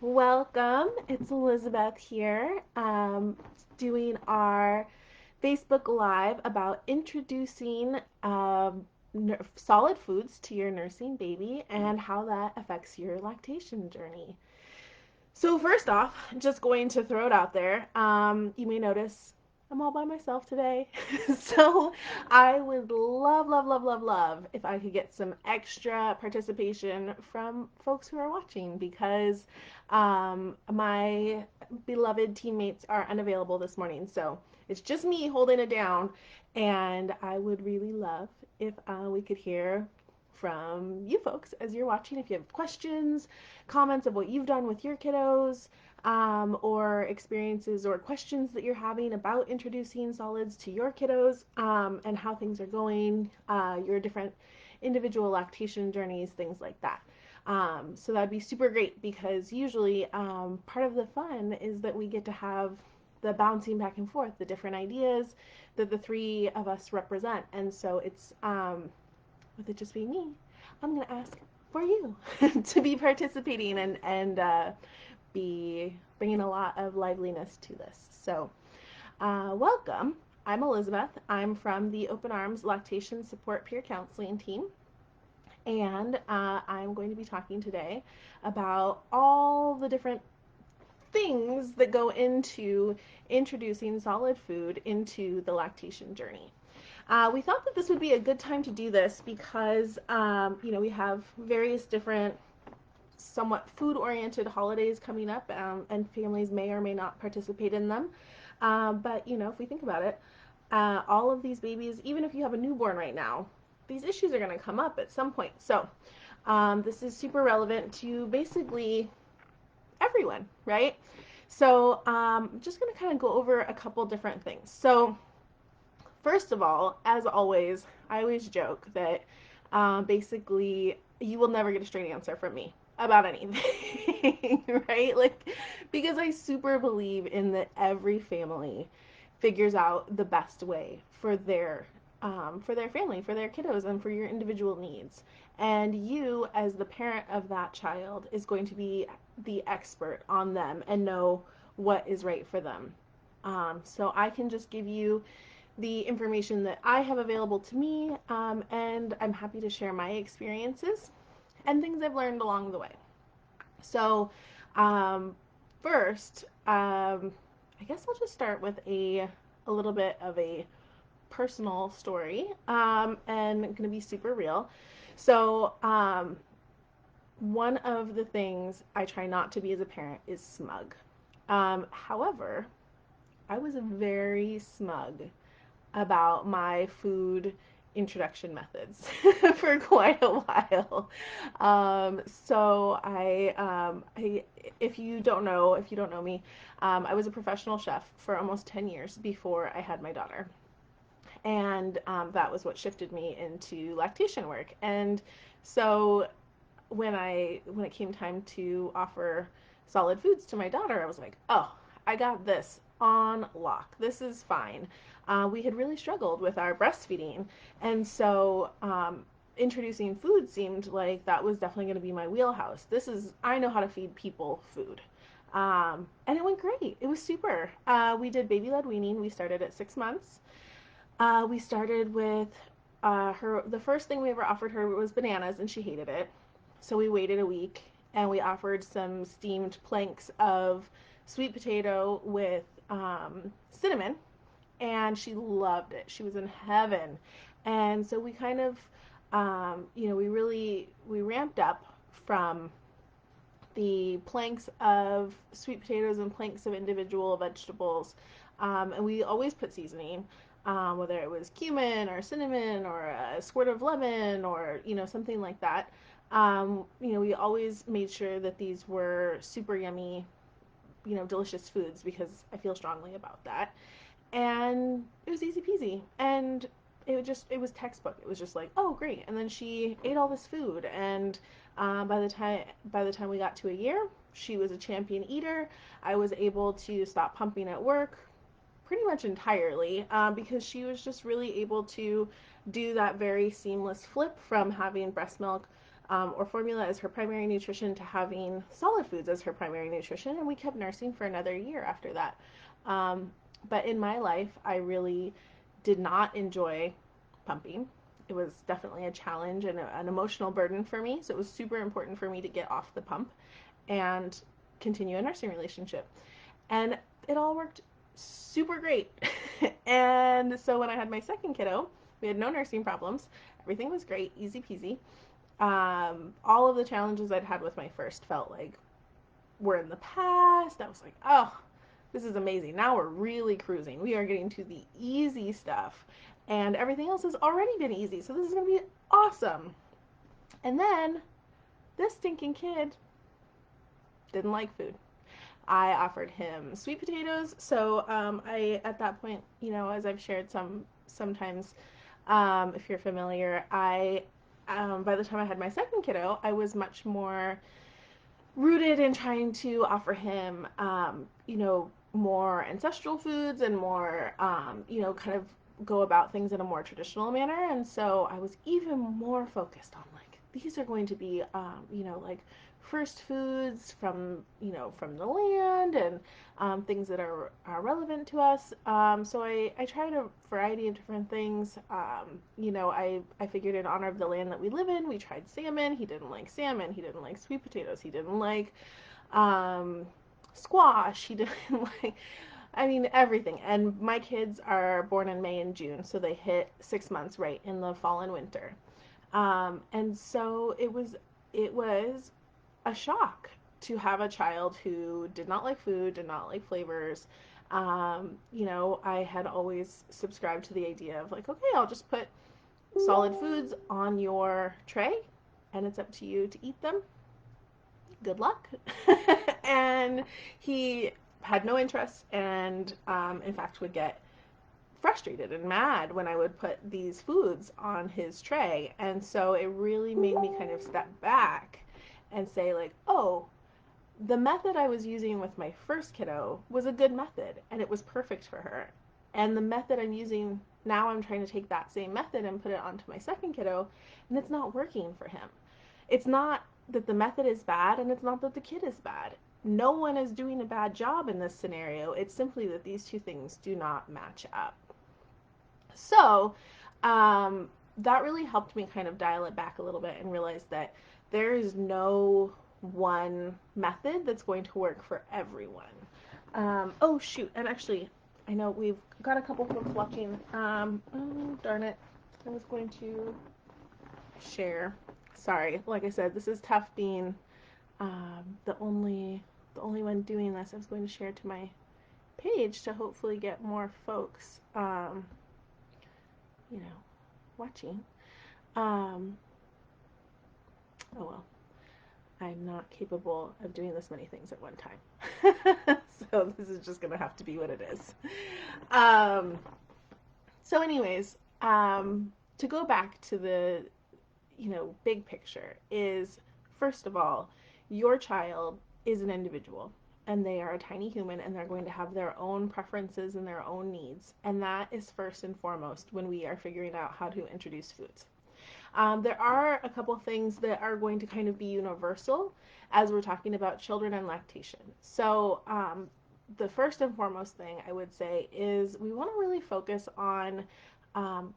Welcome. It's Elizabeth here, doing our Facebook Live about introducing solid foods to your nursing baby and how that affects your lactation journey. So, first off, just going to throw it out there, you may notice I'm all by myself today. So, I would love, love, love, love, love if I could get some extra participation from folks who are watching because my beloved teammates are unavailable this morning. So, it's just me holding it down, and I would really love if we could hear from you folks as you're watching. If you have questions, comments of what you've done with your kiddos, or experiences or questions that you're having about introducing solids to your kiddos, and how things are going, your different individual lactation journeys, things like that. So that'd be super great because usually part of the fun is that we get to have the bouncing back and forth, the different ideas that the three of us represent. And so it's, with it just being me, I'm going to ask for you to be participating and be bringing a lot of liveliness to this. So, welcome. I'm Elizabeth. I'm from the Open Arms Lactation Support Peer Counseling Team, and I'm going to be talking today about all the different things that go into introducing solid food into the lactation journey. We thought that this would be a good time to do this because, we have various different somewhat food-oriented holidays coming up, and families may or may not participate in them. But, if we think about it, all of these babies, even if you have a newborn right now, these issues are going to come up at some point. So this is super relevant to basically everyone, right? So I'm just going to kind of go over a couple different things. So first of all, as always, I always joke that basically you will never get a straight answer from me about anything, right? Like, because I super believe in that every family figures out the best way for their family, for their kiddos, and for your individual needs. And you, as the parent of that child, is going to be the expert on them and know what is right for them. So I can just give you the information that I have available to me, and I'm happy to share my experiences and things I've learned along the way. So, first, I guess I'll just start with a little bit of a personal story, and going to be super real. So, one of the things I try not to be as a parent is smug. However, I was very smug about my food introduction methods for quite a while. If you don't know, me, I was a professional chef for almost 10 years before I had my daughter. And that was what shifted me into lactation work. And so when it came time to offer solid foods to my daughter, I was like, oh, I got this on lock. This is fine. We had really struggled with our breastfeeding, and so introducing food seemed like that was definitely going to be my wheelhouse. I know how to feed people food. And it went great. It was super. We did baby-led weaning. We started at 6 months. We started with the first thing we ever offered her was bananas, and she hated it. So we waited a week and we offered some steamed planks of sweet potato with cinnamon, and she loved it. She was in heaven. And so we kind of, we ramped up from the planks of sweet potatoes and planks of individual vegetables, and we always put seasoning. Whether it was cumin or cinnamon or a squirt of lemon or something like that. We always made sure that these were super yummy, delicious foods because I feel strongly about that. And it was easy peasy. And it was textbook. It was just like, oh, great. And then she ate all this food. And by the time we got to a year, she was a champion eater. I was able to stop pumping at work pretty much entirely, because she was just really able to do that very seamless flip from having breast milk or formula as her primary nutrition to having solid foods as her primary nutrition, and we kept nursing for another year after that. Um, but in my life, I really did not enjoy pumping. It was definitely a challenge and an emotional burden for me. So it was super important for me to get off the pump and continue a nursing relationship. And it all worked super great. And so when I had my second kiddo, we had no nursing problems. Everything was great, easy peasy. All of the challenges I'd had with my first felt like were in the past. I was like, oh, this is amazing. Now we're really cruising. We are getting to the easy stuff. And everything else has already been easy. So this is going to be awesome. And then this stinking kid didn't like food. I offered him sweet potatoes. So I, at that point, you know, as I've shared sometimes, if you're familiar, by the time I had my second kiddo, I was much more rooted in trying to offer him, you know, more ancestral foods and more, you know, kind of go about things in a more traditional manner. And so I was even more focused on like, these are going to be, you know, like first foods from, you know, from the land and things that are relevant to us. So I tried a variety of different things. You know, I figured in honor of the land that we live in, we tried salmon. He didn't like salmon. He didn't like sweet potatoes. He didn't like um, squash. He didn't like, I mean, everything. And my kids are born in May and June, so they hit 6 months right in the fall and winter. And so it was a shock to have a child who did not like food, did not like flavors. You know, I had always subscribed to the idea of like, okay, I'll just put solid foods on your tray and it's up to you to eat them. Good luck. And he had no interest and, in fact, would get frustrated and mad when I would put these foods on his tray. And so it really made me kind of step back and say, like, oh, the method I was using with my first kiddo was a good method and it was perfect for her. And the method I'm using now, I'm trying to take that same method and put it onto my second kiddo, and it's not working for him. It's not that the method is bad and it's not that the kid is bad. No one is doing a bad job in this scenario. It's simply that these two things do not match up. So that really helped me kind of dial it back a little bit and realize that there is no one method that's going to work for everyone. Oh, shoot. And actually, I know we've got a couple folks watching. Oh, darn it. I was going to share. Sorry. Like I said, this is tough being the only one doing this. I was going to share to my page to hopefully get more folks, you know, watching. Um, oh well, I'm not capable of doing this many things at one time. So this is just going to have to be what it is. Um, so anyways, to go back to the, you know, big picture is, first of all, your child is an individual and they are a tiny human and they're going to have their own preferences and their own needs. And that is first and foremost when we are figuring out how to introduce foods. There are a couple things that are going to kind of be universal as we're talking about children and lactation. So the first and foremost thing I would say is we want to really focus on,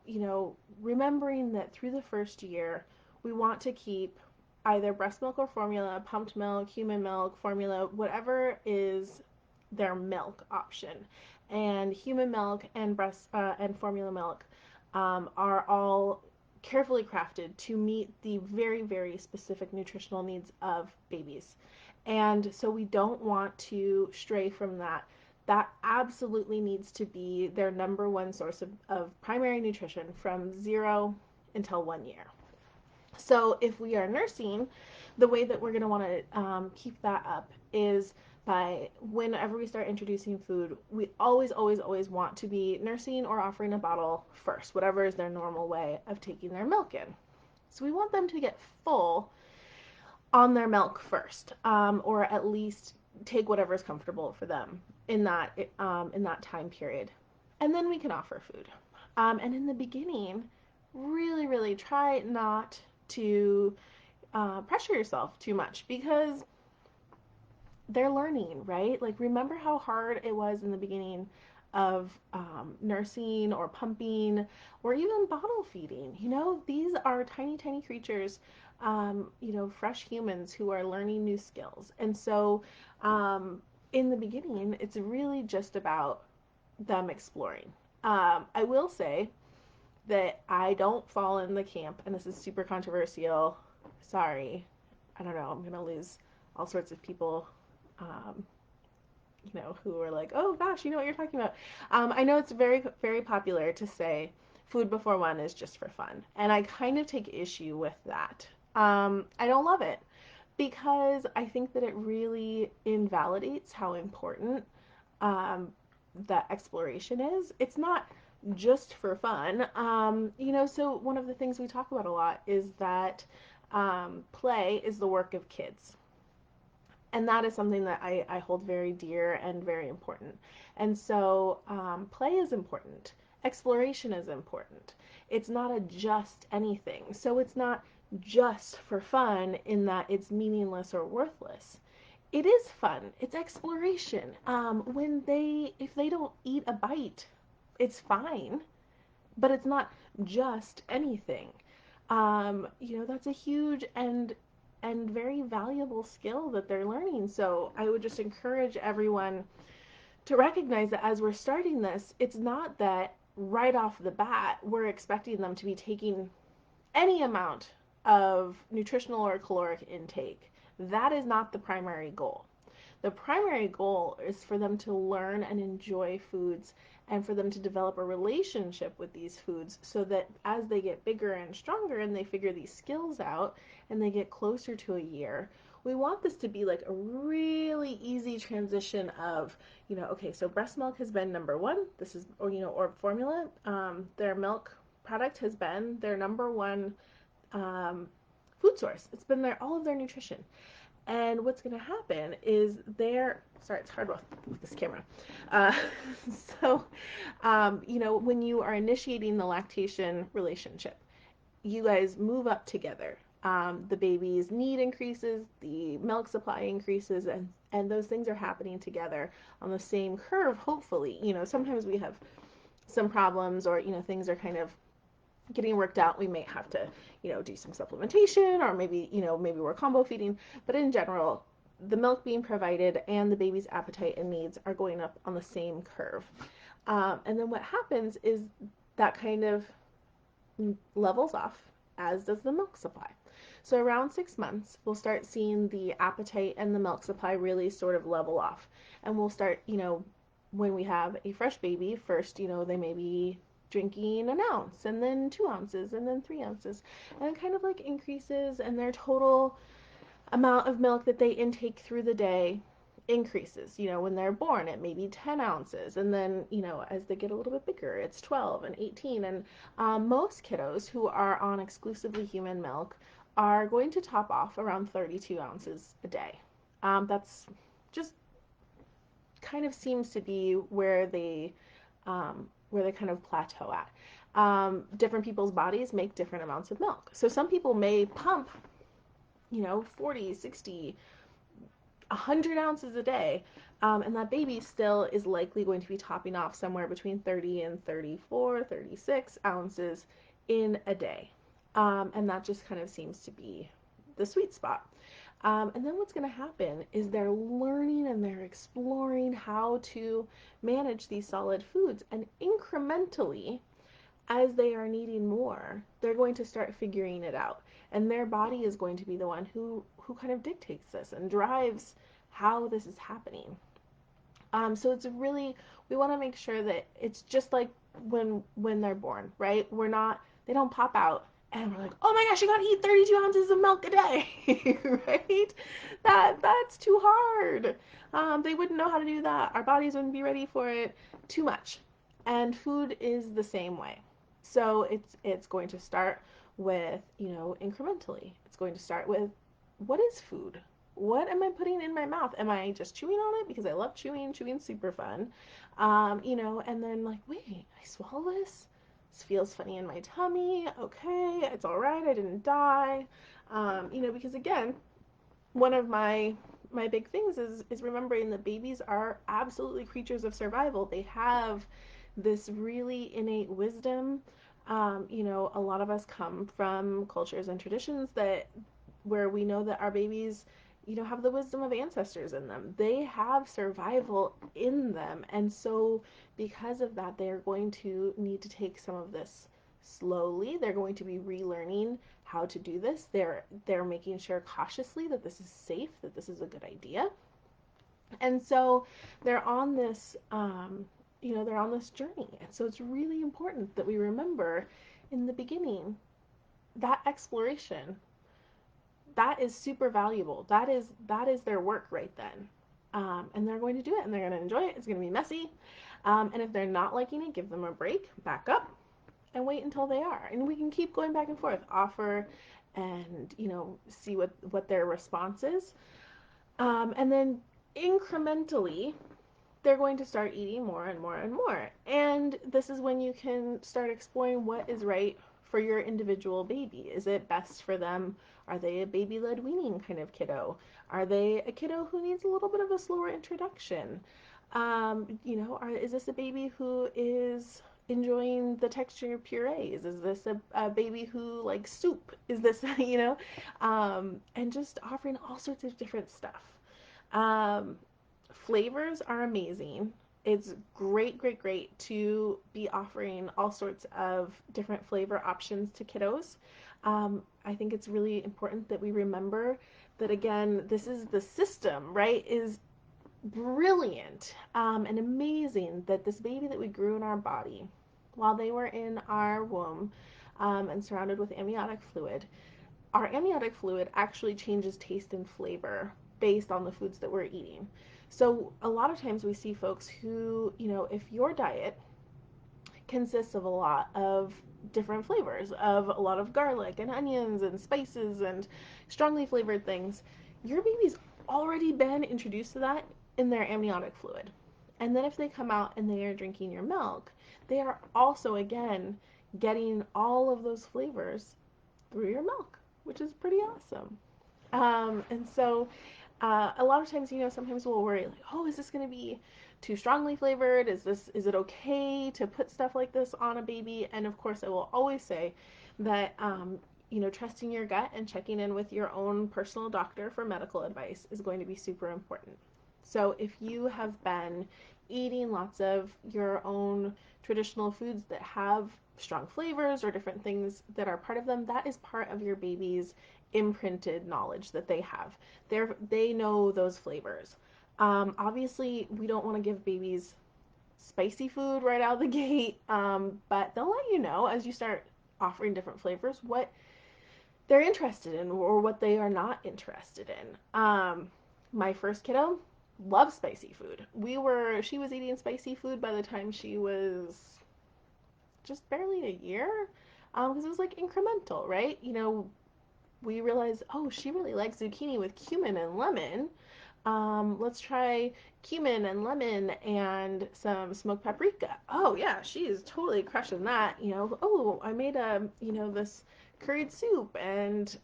you know, remembering that through the first year, we want to keep either breast milk or formula, pumped milk, human milk, formula, whatever is their milk option. And human milk and breast and formula milk are all carefully crafted to meet the very, very specific nutritional needs of babies. And so we don't want to stray from that. That absolutely needs to be their number one source of primary nutrition from 0 until 1 year. So if we are nursing, the way that we're going to want to keep that up is by whenever we start introducing food, we always, always, always want to be nursing or offering a bottle first, whatever is their normal way of taking their milk in. So we want them to get full on their milk first, or at least take whatever is comfortable for them in that time period, and then we can offer food. And in the beginning, really, really try not to pressure yourself too much because they're learning, right? Like, remember how hard it was in the beginning of nursing or pumping or even bottle feeding. These are tiny, tiny creatures, fresh humans who are learning new skills. And so, in the beginning, it's really just about them exploring. I will say that I don't fall in the camp, and this is super controversial. Sorry. I don't know. I'm going to lose all sorts of people um, who are like, oh gosh, you know what you're talking about. I know it's very, very popular to say food before one is just for fun. And I kind of take issue with that. I don't love it because I think that it really invalidates how important um, that exploration is. It's not just for fun. So one of the things we talk about a lot is that play is the work of kids. And that is something that I hold very dear and very important. And so play is important. Exploration is important. It's not a just anything. So it's not just for fun in that it's meaningless or worthless. It is fun. It's exploration. If they don't eat a bite, it's fine, but it's not just anything. That's a huge and very valuable skill that they're learning. So I would just encourage everyone to recognize that as we're starting this, it's not that right off the bat we're expecting them to be taking any amount of nutritional or caloric intake. That is not the primary goal. The primary goal is for them to learn and enjoy foods and for them to develop a relationship with these foods so that as they get bigger and stronger and they figure these skills out and they get closer to a year, we want this to be like a really easy transition of, okay, so breast milk has been number one. This is, or formula, their milk product has been their number one food source. It's been all of their nutrition. And what's going to happen is sorry, it's hard with this camera. Uh, so, when you are initiating the lactation relationship, you guys move up together. The baby's need increases, the milk supply increases, and those things are happening together on the same curve, hopefully. Sometimes we have some problems or, things are kind of getting worked out. We may have to, do some supplementation or maybe we're combo feeding. But in general, the milk being provided and the baby's appetite and needs are going up on the same curve. And then what happens is that kind of levels off, as does the milk supply. So around 6 months, we'll start seeing the appetite and the milk supply really sort of level off. And we'll start, when we have a fresh baby, first, they may be drinking an ounce and then 2 ounces and then 3 ounces, and it kind of like increases, and their total amount of milk that they intake through the day increases. When they're born, it may be 10 ounces, and then as they get a little bit bigger, it's 12 and 18. And most kiddos who are on exclusively human milk are going to top off around 32 ounces a day. That's just kind of seems to be where they kind of plateau at. Different people's bodies make different amounts of milk. So some people may pump, 40, 60, 100 ounces a day, and that baby still is likely going to be topping off somewhere between 30 and 34, 36 ounces in a day. And that just kind of seems to be the sweet spot. And then what's going to happen is they're learning and they're exploring how to manage these solid foods. And incrementally, as they are needing more, they're going to start figuring it out. And their body is going to be the one who kind of dictates this and drives how this is happening. So it's really, we want to make sure that it's just like when they're born, right? They don't pop out and we're like, oh my gosh, you gotta eat 32 ounces of milk a day, right? That's too hard. They wouldn't know how to do that. Our bodies wouldn't be ready for it. Too much. And food is the same way. So it's going to start with, incrementally. It's going to start with, what is food? What am I putting in my mouth? Am I just chewing on it because I love chewing? Chewing's super fun. And then like, wait, I swallow this? This feels funny in my tummy. Okay, it's all right. I didn't die. Because again, one of my big things is remembering that babies are absolutely creatures of survival. They have this really innate wisdom. A lot of us come from cultures and traditions that where we know that our babies, have the wisdom of ancestors in them. They have survival in them. And so because of that, they're going to need to take some of this slowly. They're going to be relearning how to do this. They're making sure cautiously that this is safe, that this is a good idea. And so they're on this they're on this journey. And so it's really important that we remember in the beginning that exploration, that is super valuable. That is their work right then. And they're going to do it and they're going to enjoy it. It's going to be messy. And if they're not liking it, give them a break, back up, and wait until they are. And we can keep going back and forth, offer and, see what their response is. And then incrementally, they're going to start eating more and more and more. And this is when you can start exploring what is right for your individual baby. Is it best for them? Are they a baby-led weaning kind of kiddo? Are they a kiddo who needs a little bit of a slower introduction? Is this a baby who is enjoying the texture of purees? Is this a baby who likes soup? Is this, and just offering all sorts of different stuff. Um, Flavors are amazing. It's great, great, great to be offering all sorts of different flavor options to kiddos. I think it's really important that we remember that, again, this is the system, right? Is brilliant and amazing that this baby that we grew in our body while they were in our womb and surrounded with amniotic fluid, our amniotic fluid actually changes taste and flavor based on the foods that we're eating. So a lot of times we see folks who, if your diet consists of a lot of different flavors, of a lot of garlic and onions and spices and strongly flavored things, your baby's already been introduced to that in their amniotic fluid. And then if they come out and they are drinking your milk, they are also again getting all of those flavors through your milk, which is pretty awesome. And so a lot of times, sometimes we'll worry like, oh, is this going to be too strongly flavored? Is it okay to put stuff like this on a baby? And of course, I will always say that, trusting your gut and checking in with your own personal doctor for medical advice is going to be super important. So if you have been eating lots of your own traditional foods that have strong flavors or different things that are part of them, that is part of your baby's imprinted knowledge that they have. They know those flavors. Obviously, we don't want to give babies spicy food right out of the gate, but they'll let you know as you start offering different flavors what they're interested in or what they are not interested in. My first kiddo loves spicy food. She was eating spicy food by the time she was just barely a year, because it was like incremental, right? We realized, oh, she really likes zucchini with cumin and lemon. Let's try cumin and lemon and some smoked paprika. Oh yeah, she is totally crushing that. Oh, I made this curried soup and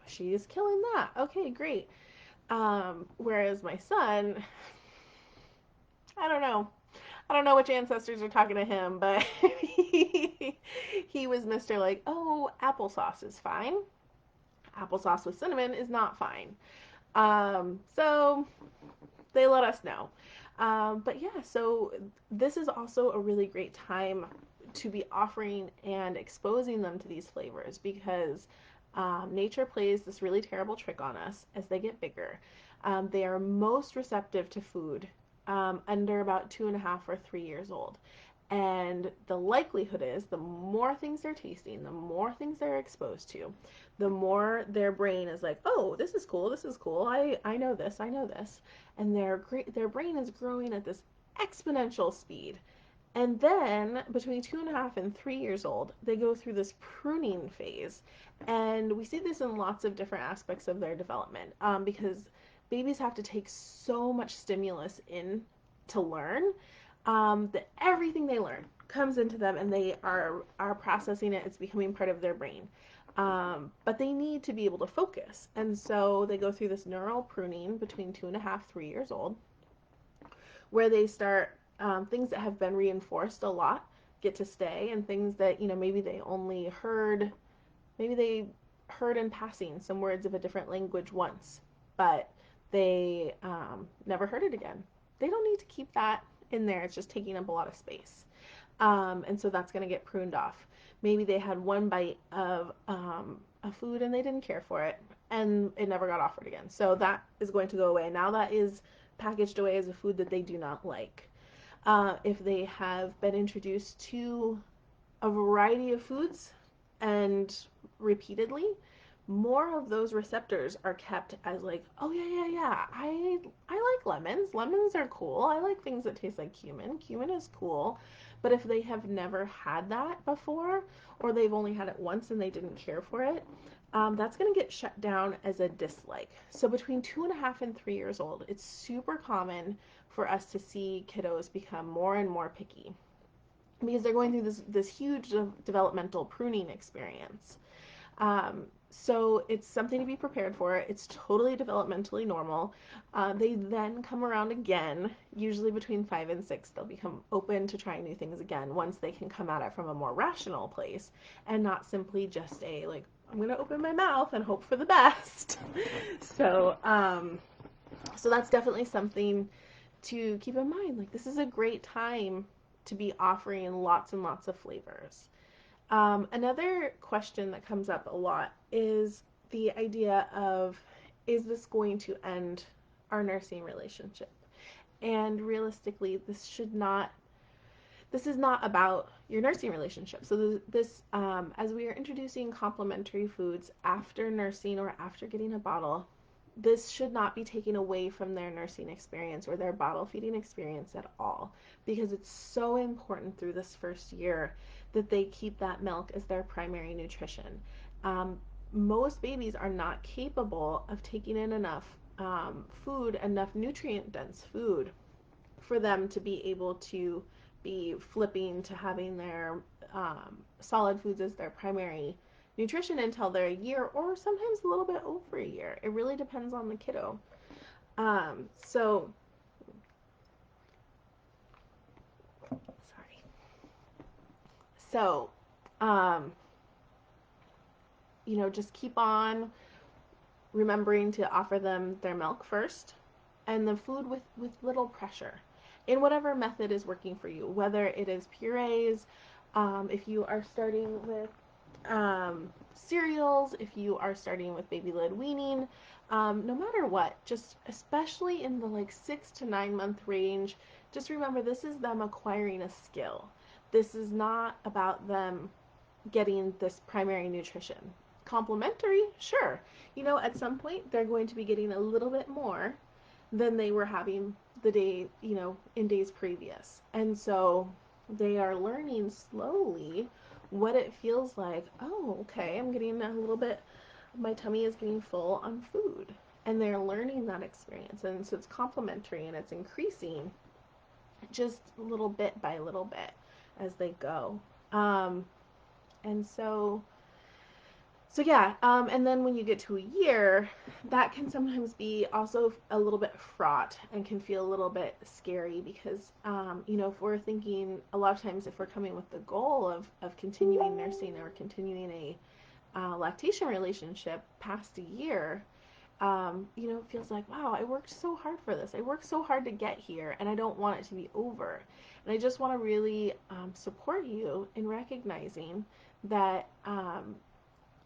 she is killing that. Okay, great. Whereas my son, I don't know. I don't know which ancestors are talking to him, but he was Mr. Like, oh, applesauce is fine. Applesauce with cinnamon is not fine. So they let us know. But yeah, so this is also a really great time to be offering and exposing them to these flavors because nature plays this really terrible trick on us as they get bigger. They are most receptive to food under about 2.5 or 3 years old. And the likelihood is the more things they're tasting, the more things they're exposed to, the more their brain is like, oh, this is cool, this is cool, I know this, I know this. And their brain is growing at this exponential speed. And then between 2.5 and 3 years old, they go through this pruning phase. And we see this in lots of different aspects of their development because babies have to take so much stimulus in to learn that everything they learn comes into them and they are processing it. It's becoming part of their brain. But they need to be able to focus. And so they go through this neural pruning between 2.5, 3 years old, where they start things that have been reinforced a lot get to stay, and things that, maybe they only heard, maybe they heard in passing some words of a different language once, but they never heard it again. They don't need to keep that in there. It's just taking up a lot of space. And so that's going to get pruned off. Maybe they had one bite of a food and they didn't care for it, and it never got offered again. So that is going to go away. Now that is packaged away as a food that they do not like. If they have been introduced to a variety of foods and repeatedly, more of those receptors are kept as like, oh yeah, yeah, yeah, I like lemons. Lemons are cool. I like things that taste like cumin. Cumin is cool. But if they have never had that before, or they've only had it once and they didn't care for it, that's going to get shut down as a dislike. So between 2.5 and 3 years old, it's super common for us to see kiddos become more and more picky because they're going through this huge developmental pruning experience. So it's something to be prepared for. It's totally developmentally normal. They then come around again, usually between 5 and 6. They'll become open to trying new things again once they can come at it from a more rational place and not simply just a like, I'm going to open my mouth and hope for the best. so, so that's definitely something to keep in mind. Like, this is a great time to be offering lots and lots of flavors. Another question that comes up a lot is the idea of, is this going to end our nursing relationship? And realistically, this is not about your nursing relationship. So as we are introducing complementary foods after nursing or after getting a bottle, this should not be taken away from their nursing experience or their bottle feeding experience at all, because it's so important through this first year that they keep that milk as their primary nutrition. Most babies are not capable of taking in enough food, enough nutrient dense food for them to be able to be flipping to having their solid foods as their primary nutrition until they're a year, or sometimes a little bit over a year. It really depends on the kiddo. So, sorry. So, um, just keep on remembering to offer them their milk first and the food with little pressure in whatever method is working for you, whether it is purees, if you are starting with cereals, if you are starting with baby led weaning, no matter what, just especially in the like 6 to 9 month range, just remember this is them acquiring a skill. This is not about them getting this primary nutrition. Complementary, sure. At some point they're going to be getting a little bit more than they were having the day, in days previous. And so they are learning slowly what it feels like. Oh, okay, I'm getting a little bit, my tummy is getting full on food. And they're learning that experience. And so it's complementary and it's increasing just little bit by little bit as they go. And so yeah, and then when you get to a year, that can sometimes be also a little bit fraught and can feel a little bit scary because, if we're thinking a lot of times if we're coming with the goal of continuing nursing or continuing a lactation relationship past a year, it feels like, wow, I worked so hard for this. I worked so hard to get here, and I don't want it to be over. And I just want to really support you in recognizing that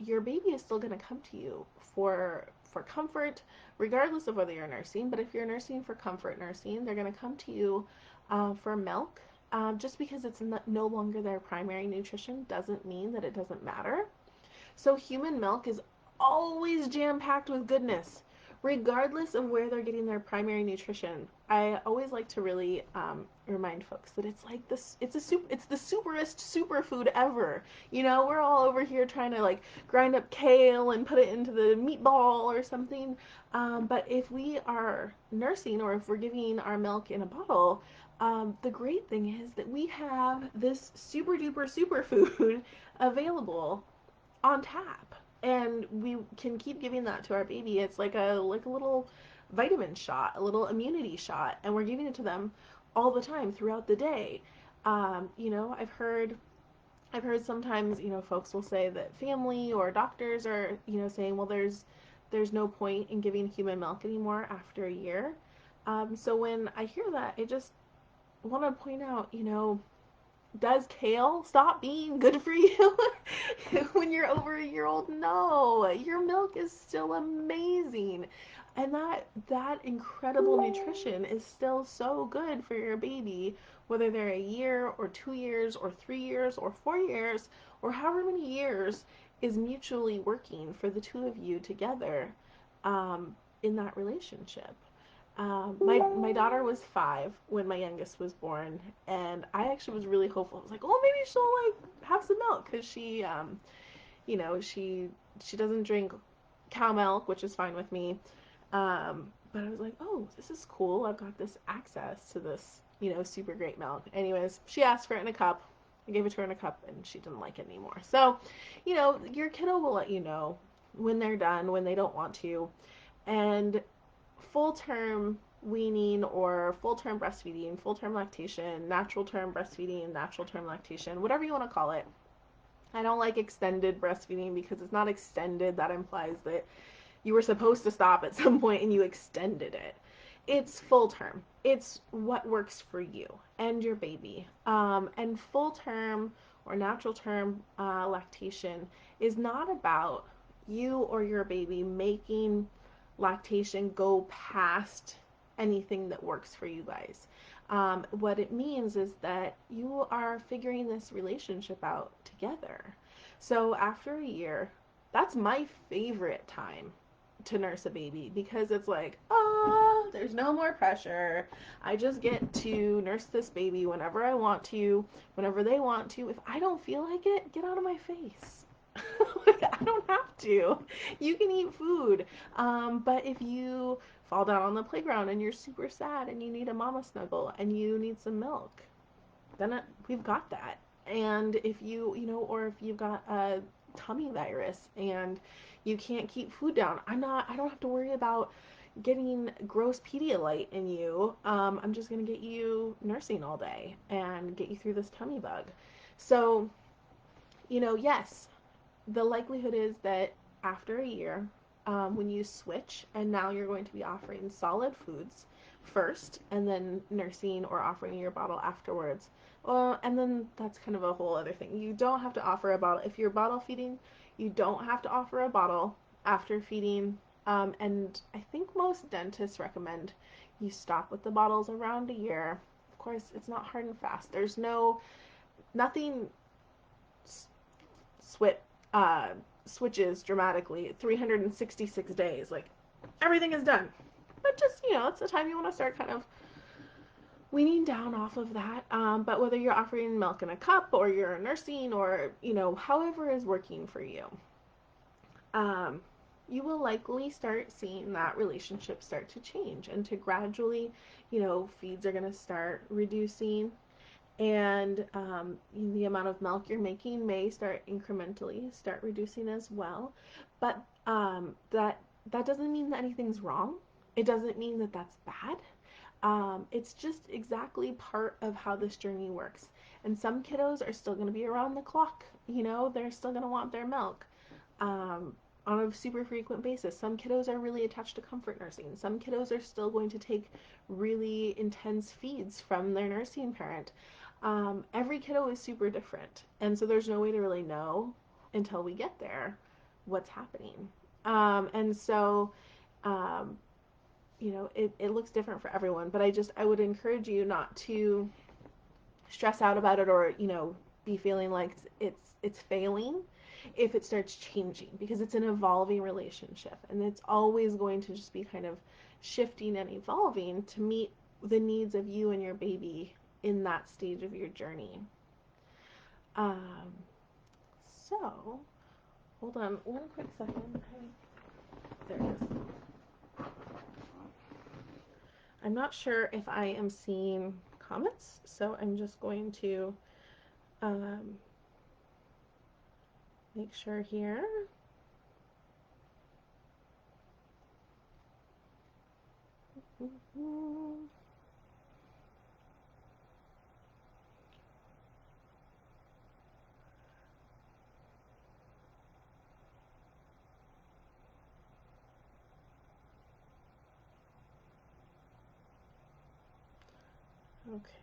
your baby is still going to come to you for comfort, regardless of whether you're nursing. But if you're nursing for comfort nursing, they're going to come to you for milk. Just because it's no longer their primary nutrition doesn't mean that it doesn't matter. So human milk is always jam-packed with goodness, regardless of where they're getting their primary nutrition. I always like to really remind folks that it's like this. It's the superest superfood ever. We're all over here trying to like grind up kale and put it into the meatball or something. But if we are nursing or if we're giving our milk in a bottle, the great thing is that we have this super duper superfood available on tap. and we can keep giving that to our baby. It's like a little vitamin shot, a little immunity shot, and we're giving it to them all the time throughout the day. I've heard sometimes, folks will say that family or doctors are, saying, well, there's no point in giving human milk anymore after a year. So when I hear that, I just want to point out, does kale stop being good for you when you're over a year old? No, your milk is still amazing. And that incredible nutrition is still so good for your baby, whether they're a year or 2 years or 3 years or 4 years or however many years is mutually working for the two of you together in that relationship. My daughter was 5 when my youngest was born, and I actually was really hopeful. I was like, oh, maybe she'll like have some milk because she doesn't drink cow milk, which is fine with me. But I was like, oh, this is cool. I've got this access to this, super great milk. Anyways, she asked for it in a cup. I gave it to her in a cup, and she didn't like it anymore. So, your kiddo will let you know when they're done, when they don't want to, and full term weaning or full term breastfeeding, full term lactation, natural term breastfeeding, natural term lactation, whatever you want to call it. I don't like extended breastfeeding because it's not extended. That implies that you were supposed to stop at some point and you extended it. It's full term. It's what works for you and your baby. And full term or natural term lactation is not about you or your baby making lactation go past anything that works for you guys. What it means is that you are figuring this relationship out together. So after a year, that's my favorite time to nurse a baby because it's like, oh, there's no more pressure. I just get to nurse this baby whenever I want to, whenever they want to. If I don't feel like it, get out of my face. Like, I don't have to. You can eat food. But if you fall down on the playground and you're super sad and you need a mama snuggle and you need some milk, then we've got that. And if or if you've got a tummy virus and you can't keep food down, I don't have to worry about getting gross Pedialyte in you. I'm just going to get you nursing all day and get you through this tummy bug. So, yes, the likelihood is that after a year, when you switch and now you're going to be offering solid foods first and then nursing or offering your bottle afterwards. Well, and then that's kind of a whole other thing. You don't have to offer a bottle. If you're bottle feeding, you don't have to offer a bottle after feeding. And I think most dentists recommend you stop with the bottles around a year. Of course, it's not hard and fast. There's nothing switch uh, switches dramatically 366 days. Like everything is done. But just, it's the time you want to start kind of weaning down off of that. But whether you're offering milk in a cup or you're nursing or, however is working for you, um, you will likely start seeing that relationship start to change and to gradually, feeds are going to start reducing and the amount of milk you're making may start reducing as well. But that doesn't mean that anything's wrong. It doesn't mean that that's bad. It's just exactly part of how this journey works. And some kiddos are still going to be around the clock. They're still going to want their milk. Um, on a super frequent basis. Some kiddos are really attached to comfort nursing. Some kiddos are still going to take really intense feeds from their nursing parent. Every kiddo is super different, and so there's no way to really know until we get there what's happening. And so, um, it looks different for everyone, but I would encourage you not to stress out about it or, be feeling like it's failing if it starts changing because it's an evolving relationship and it's always going to just be kind of shifting and evolving to meet the needs of you and your baby in that stage of your journey. Um, so, hold on one quick second. There it is. I'm not sure if I am seeing comments, so I'm just going to um, make sure here. Mhm. Okay.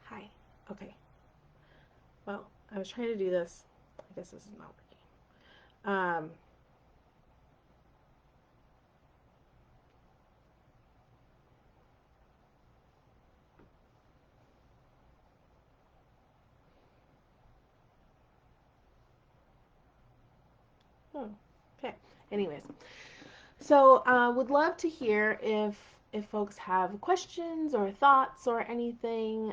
Hi. Okay. Well, I was trying to do this. I guess this is not working. Oh, okay. Anyways, so would love to hear if folks have questions or thoughts or anything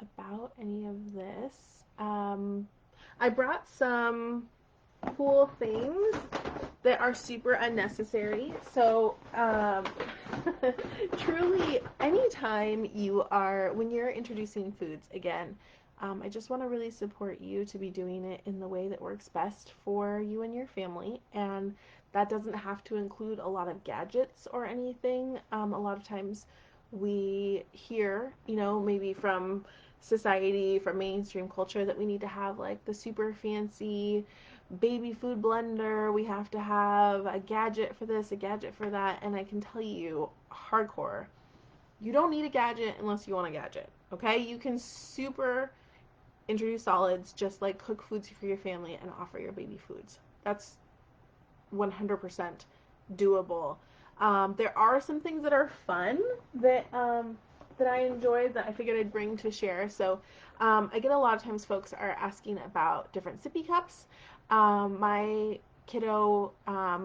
about any of this. I brought some cool things that are super unnecessary. So, truly, anytime when you're introducing foods, again, I just want to really support you to be doing it in the way that works best for you and your family. And that doesn't have to include a lot of gadgets or anything. A lot of times we hear, maybe from society, from mainstream culture, that we need to have like the super fancy baby food blender, we have to have a gadget for this, a gadget for that, and I can tell you, hardcore, you don't need a gadget unless you want a gadget, okay? You can super introduce solids just like cook foods for your family and offer your baby foods. That's 100% doable. There are some things that are fun that I enjoy that I figured I'd bring to share. So I get a lot of times folks are asking about different sippy cups. My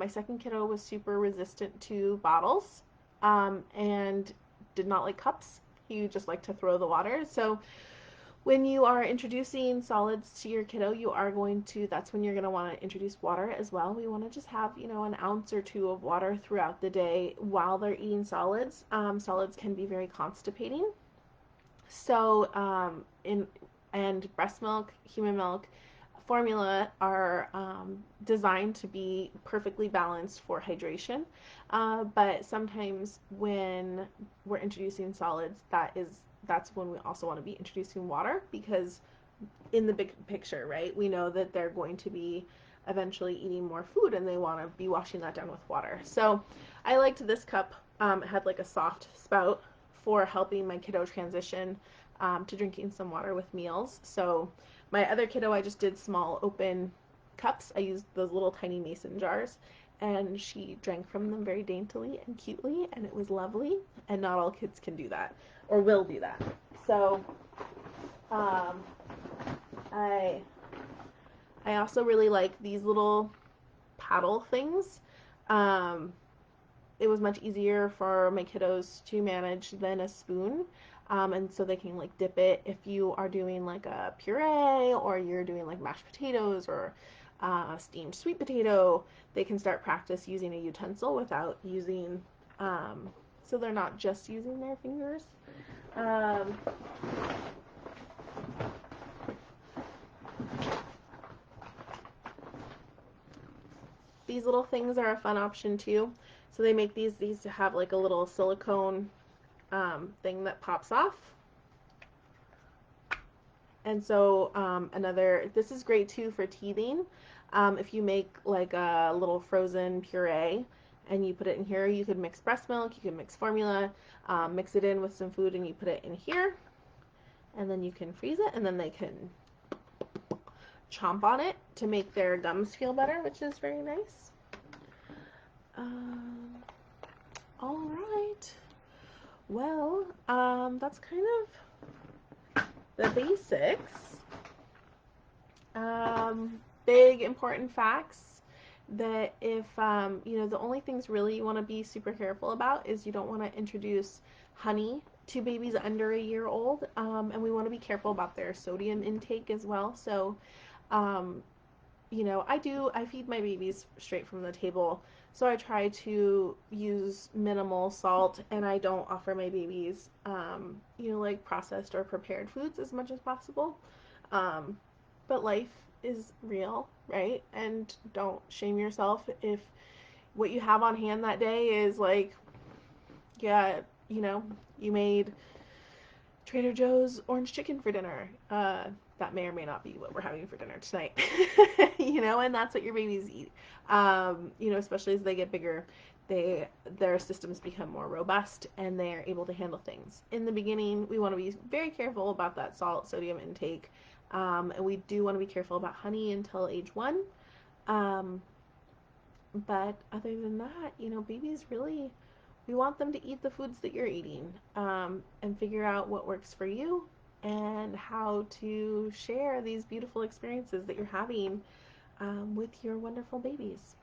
second kiddo was super resistant to bottles and did not like cups. He just liked to throw the water. So when you are introducing solids to your kiddo, that's when you're going to want to introduce water as well. We want to just have, an ounce or two of water throughout the day while they're eating solids. Solids can be very constipating. So, and breast milk, human milk, formula are designed to be perfectly balanced for hydration. But sometimes when we're introducing solids, that's when we also want to be introducing water because in the big picture, right, we know that they're going to be eventually eating more food and they want to be washing that down with water. So I liked this cup. It had like a soft spout for helping my kiddo transition to drinking some water with meals. So my other kiddo, I just did small open cups. I used those little tiny mason jars, and she drank from them very daintily and cutely, and it was lovely. And not all kids can do that or will do that. So um, I I also really like these little paddle things. Um, it was much easier for my kiddos to manage than a spoon. And so they can like dip it if you are doing like a puree or you're doing like mashed potatoes or steamed sweet potato. They can start practice using a utensil without using, so they're not just using their fingers. Um, these little things are a fun option too. So they make these to have like a little silicone thing that pops off. And so this is great too for teething. If you make like a little frozen puree and you put it in here, you could mix breast milk, you can mix formula, mix it in with some food and you put it in here. And then you can freeze it and then they can chomp on it to make their gums feel better, which is very nice. Um, all right. Well, that's kind of the basics. Um, big important facts that if the only things really you want to be super careful about is you don't want to introduce honey to babies under a year old, and we want to be careful about their sodium intake as well. So um, I feed my babies straight from the table. So I try to use minimal salt, and I don't offer my babies, like processed or prepared foods as much as possible. Um, but life is real, right? And don't shame yourself if what you have on hand that day is like, yeah, you made Trader Joe's orange chicken for dinner. That may or may not be what we're having for dinner tonight. And that's what your babies eat. Especially as they get bigger, their systems become more robust and they're able to handle things. In the beginning, we want to be very careful about that salt sodium intake. And we do want to be careful about honey until age 1. Um, but other than that, babies really, we want them to eat the foods that you're eating, and figure out what works for you and how to share these beautiful experiences that you're having, with your wonderful babies.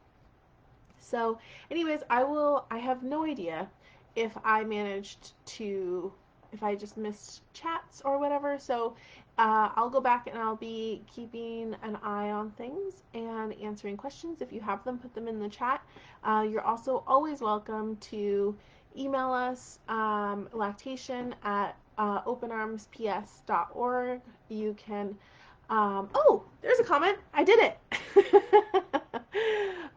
So, anyways, I have no idea if I managed to, if I just missed chats or whatever. So, I'll go back and I'll be keeping an eye on things and answering questions. If you have them, put them in the chat. You're also always welcome to email us, lactation at openarmsps.org. You can there's a comment. I did it.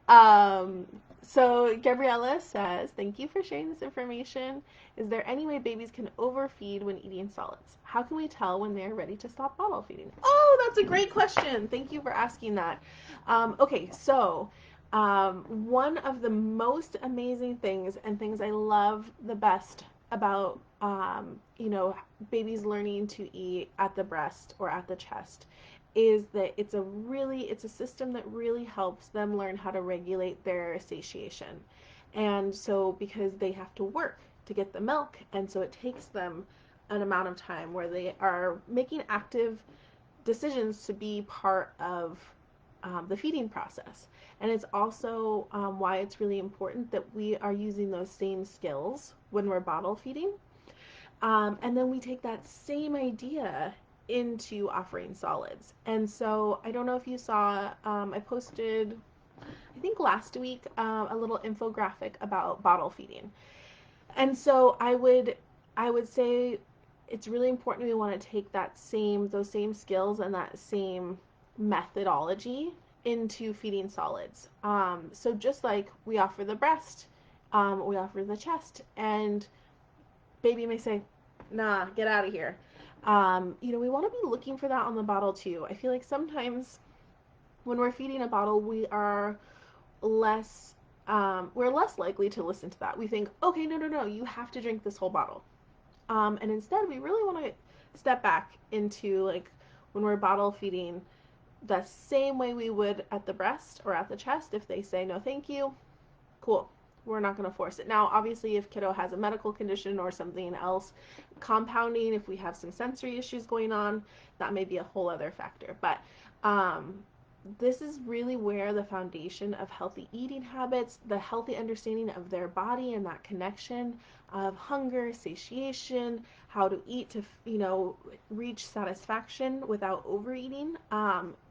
um, so Gabriella says, thank you for sharing this information. Is there any way babies can overfeed when eating solids? How can we tell when they're ready to stop bottle feeding? Oh, that's a great question. Thank you for asking that. Okay, so one of the most amazing things and things I love the best about babies learning to eat at the breast or at the chest is that it's a system that really helps them learn how to regulate their satiation. And so because they have to work to get the milk, and so it takes them an amount of time where they are making active decisions to be part of the feeding process. And it's also why it's really important that we are using those same skills when we're bottle feeding. And then we take that same idea into offering solids. And so I don't know if you saw, I posted, I think last week, a little infographic about bottle feeding. And so I would say it's really important, we want to take those same skills and that same methodology into feeding solids. So just like we offer the breast, we offer the chest, and baby may say, nah, get out of here. We want to be looking for that on the bottle too. I feel like sometimes when we're feeding a bottle, less we're less likely to listen to that. We think, okay, no, you have to drink this whole bottle. And instead, we really want to step back into, like, when we're bottle feeding, the same way we would at the breast or at the chest. If they say no, thank you, cool. We're not going to force it. Now, obviously, if kiddo has a medical condition or something else compounding, if we have some sensory issues going on, that may be a whole other factor. But this is really where the foundation of healthy eating habits, the healthy understanding of their body and that connection of hunger, satiation, how to eat to, reach satisfaction without overeating.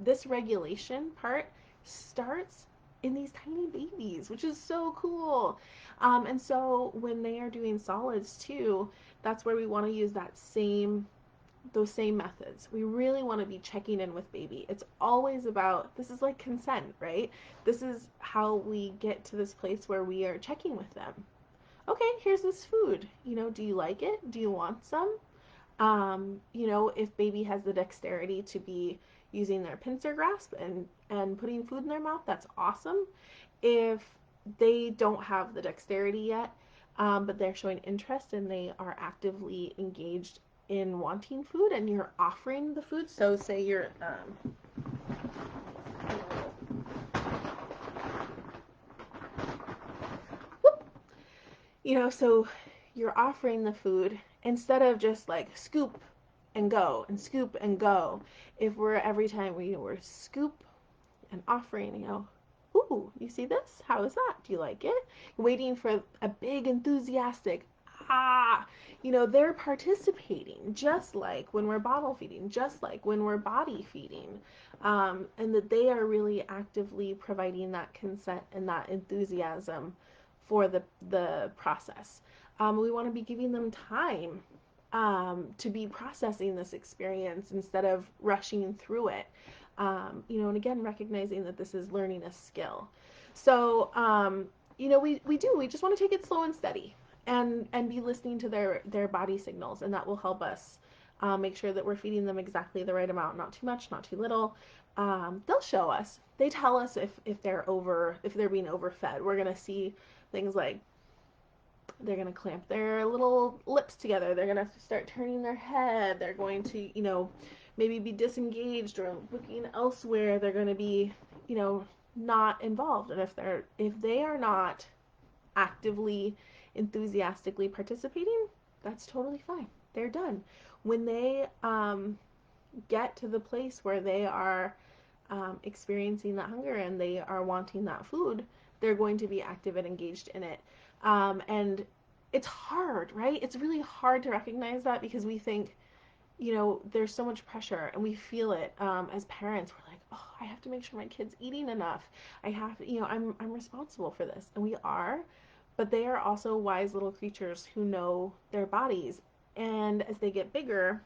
This regulation part starts in these tiny babies, which is so cool. And so when they are doing solids too, that's where we want to use those same methods. We really want to be checking in with baby. It's always about, this is like consent, right? This is how we get to this place where we are checking with them. Okay, here's this food. Do you like it? Do you want some? If baby has the dexterity to be using their pincer grasp and putting food in their mouth, that's awesome. If they don't have the dexterity yet, but they're showing interest and they are actively engaged in wanting food and you're offering the food, so say you're so you're offering the food instead of just like scoop and go and scoop and go. If we're every time we're scoop and offering, ooh, you see this? How is that? Do you like it? Waiting for a big enthusiastic, ah, they're participating just like when we're bottle feeding, just like when we're body feeding, and that they are really actively providing that consent and that enthusiasm for the process. We want to be giving them time to be processing this experience instead of rushing through it. And again, recognizing that this is learning a skill. So, we just want to take it slow and steady and be listening to their body signals, and that will help us make sure that we're feeding them exactly the right amount, not too much, not too little. They'll show us. They tell us if they're being overfed. We're gonna see things like they're going to clamp their little lips together. They're going to start turning their head. They're going to, maybe be disengaged or looking elsewhere. They're going to be, not involved. And if they are not actively, enthusiastically participating, that's totally fine. They're done. When they get to the place where they are experiencing that hunger and they are wanting that food, they're going to be active and engaged in it. And it's hard, right? It's really hard to recognize that because we think, there's so much pressure and we feel it as parents. We're like, oh, I have to make sure my kid's eating enough. I have to, I'm responsible for this. And we are, but they are also wise little creatures who know their bodies. And as they get bigger,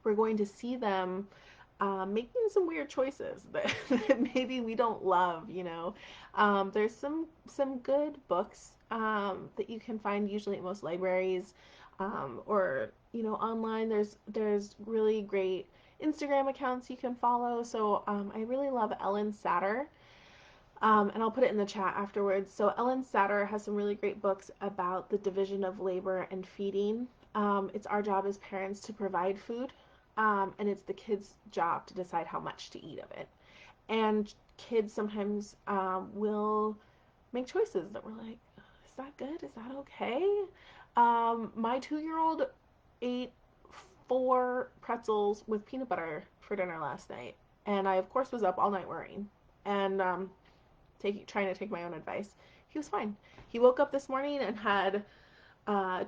we're going to see them making some weird choices that maybe we don't love. There's some good books that you can find usually at most libraries or online. There's really great Instagram accounts you can follow. So I really love Ellen Satter. And I'll put it in the chat afterwards. So Ellen Satter has some really great books about the division of labor and feeding. It's our job as parents to provide food, and it's the kids' job to decide how much to eat of it. And kids sometimes will make choices that we're like, is that good? Is that okay? My 2-year-old ate 4 pretzels with peanut butter for dinner last night, and I of course was up all night worrying. And trying to take my own advice. He was fine. He woke up this morning and had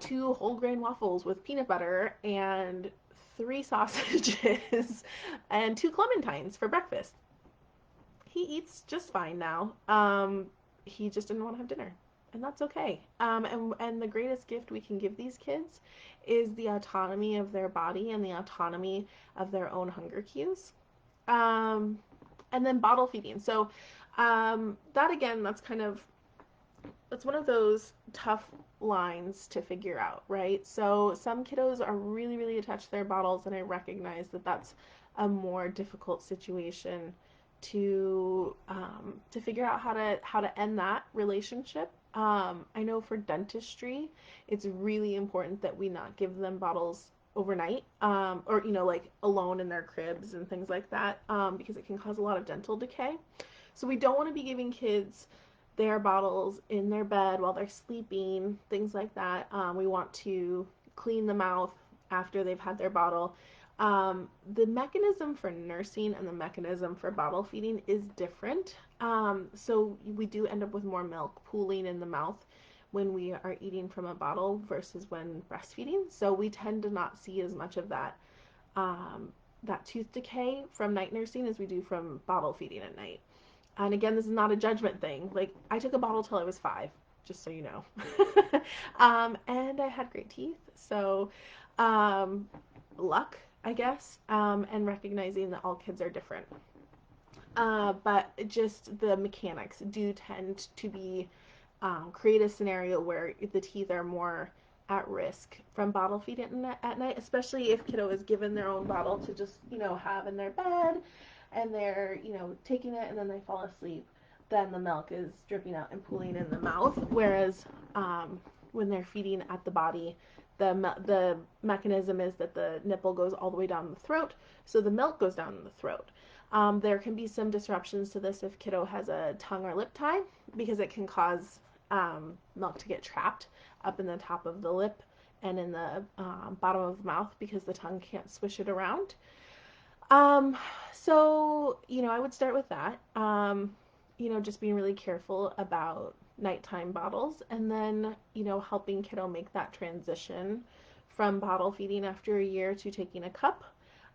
2 whole grain waffles with peanut butter and 3 sausages and 2 clementines for breakfast. He eats just fine now. He just didn't want to have dinner, and that's okay. And the greatest gift we can give these kids is the autonomy of their body and the autonomy of their own hunger cues. Um, and then bottle feeding. So that again, that's one of those tough lines to figure out, right? So some kiddos are really, really attached to their bottles, and I recognize that that's a more difficult situation to figure out how to end that relationship. I know for dentistry, it's really important that we not give them bottles overnight, or like alone in their cribs and things like that, because it can cause a lot of dental decay. So we don't want to be giving kids their bottles in their bed while they're sleeping, things like that. We want to clean the mouth after they've had their bottle. The mechanism for nursing and the mechanism for bottle feeding is different. So we do end up with more milk pooling in the mouth when we are eating from a bottle versus when breastfeeding. So we tend to not see as much of that tooth decay from night nursing as we do from bottle feeding at night. And again, this is not a judgment thing. Like, I took a bottle till I was 5, just so you know. And I had great teeth. So, luck, I guess, and recognizing that all kids are different. But just the mechanics do tend to be create a scenario where the teeth are more at risk from bottle feeding at night, especially if kiddo is given their own bottle to just, have in their bed and they're, taking it and then they fall asleep. Then the milk is dripping out and pooling in the mouth. Whereas when they're feeding at the body, the mechanism is that the nipple goes all the way down the throat, so the milk goes down the throat. There can be some disruptions to this if kiddo has a tongue or lip tie, because it can cause milk to get trapped up in the top of the lip and in the bottom of the mouth because the tongue can't swish it around. So, I would start with that. Just being really careful about nighttime bottles, and then, helping kiddo make that transition from bottle feeding after a year to taking a cup.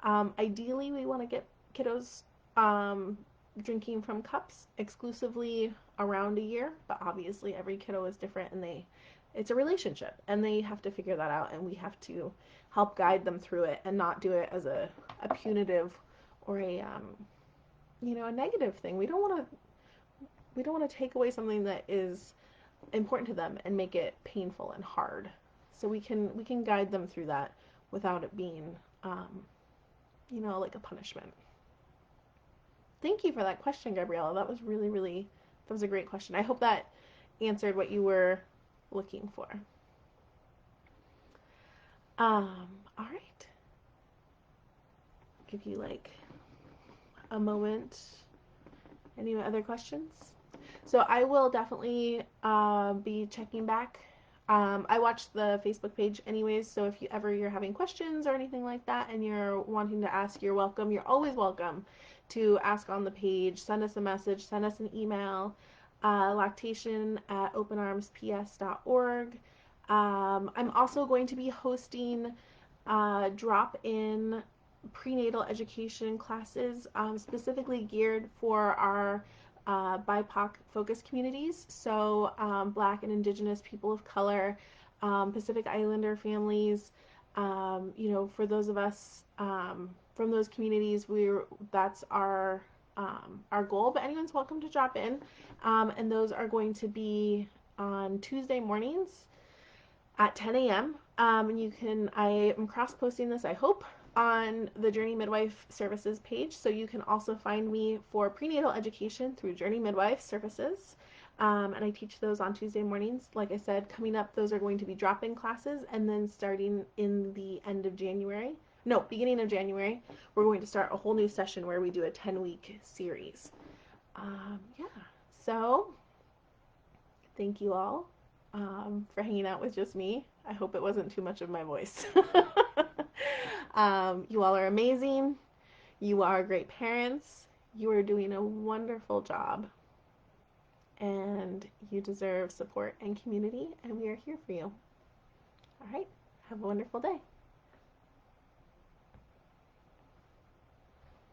Ideally, we want to get kiddos um, drinking from cups exclusively around a year, but obviously every kiddo is different, and it's a relationship, and they have to figure that out, and we have to help guide them through it and not do it as a punitive or a negative thing. We don't want to take away something that is important to them and make it painful and hard. So we can guide them through that without it being like a punishment. Thank you for that question, Gabriella. That was a great question. I hope that answered what you were looking for. All right. Give you like a moment. Any other questions? So I will definitely be checking back. I watch the Facebook page anyways, so if you're having questions or anything like that and you're wanting to ask, you're welcome. You're always welcome to ask on the page. Send us a message, send us an email, lactation@openarmsps.org. I'm also going to be hosting drop-in prenatal education classes specifically geared for our BIPOC focus communities, so Black and Indigenous people of color, Pacific Islander families. For those of us from those communities, that's our goal. But anyone's welcome to drop in, and those are going to be on Tuesday mornings at 10 a.m. And I am cross posting this, I hope, on the Journey Midwife Services page. So you can also find me for prenatal education through Journey Midwife Services. And I teach those on Tuesday mornings. Like I said, coming up, those are going to be drop-in classes. And then starting in the beginning of January, we're going to start a whole new session where we do a 10-week series. Yeah. So thank you all for hanging out with just me. I hope it wasn't too much of my voice. You all are amazing. You are great parents. You are doing a wonderful job. And you deserve support and community, and we are here for you. All right. Have a wonderful day.